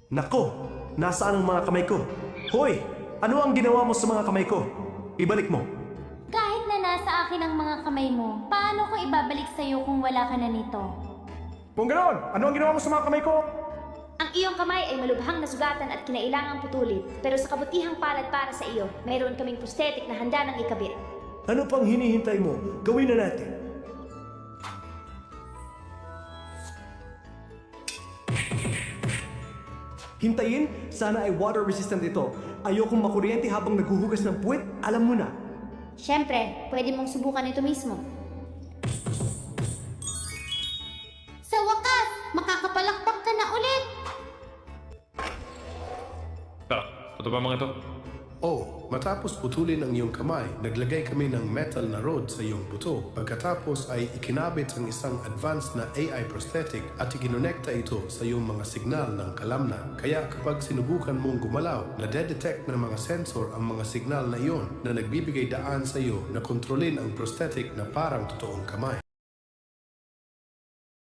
Nako, nasaan ang mga kamay ko? Hoy, ano ang ginawa mo sa mga kamay ko? Ibalik mo. Kahit na nasa akin ang mga kamay mo, paano ko ibabalik sa'yo kung wala ka na nito? Kung ganoon, ano ang ginawa mo sa mga kamay ko? Ang iyong kamay ay malubhang nasugatan at kinailangang putulin, pero sa kabutihang palad para sa iyo, mayroon kaming prosthetic na handa ng ikabit. Ano pang hinihintay mo? Gawin na natin. Hintayin, sana ay water resistant ito. Ayokong makuryente habang naghuhugas ng puwet, alam mo na. Siyempre, pwede mong subukan ito mismo. Sa wakas, makakapalakpak ka na ulit! Ito ba mga ito? Oh, matapos putulin ang iyong kamay, naglagay kami ng metal na rod sa iyong buto. Pagkatapos ay ikinabit ang isang advanced na AI prosthetic at ikinonekta ito sa iyong mga signal ng kalamnan. Kaya kapag sinubukan mong gumalaw, nadedetect ng mga sensor ang mga signal na iyon na nagbibigay daan sa iyo na kontrolin ang prosthetic na parang totoong kamay.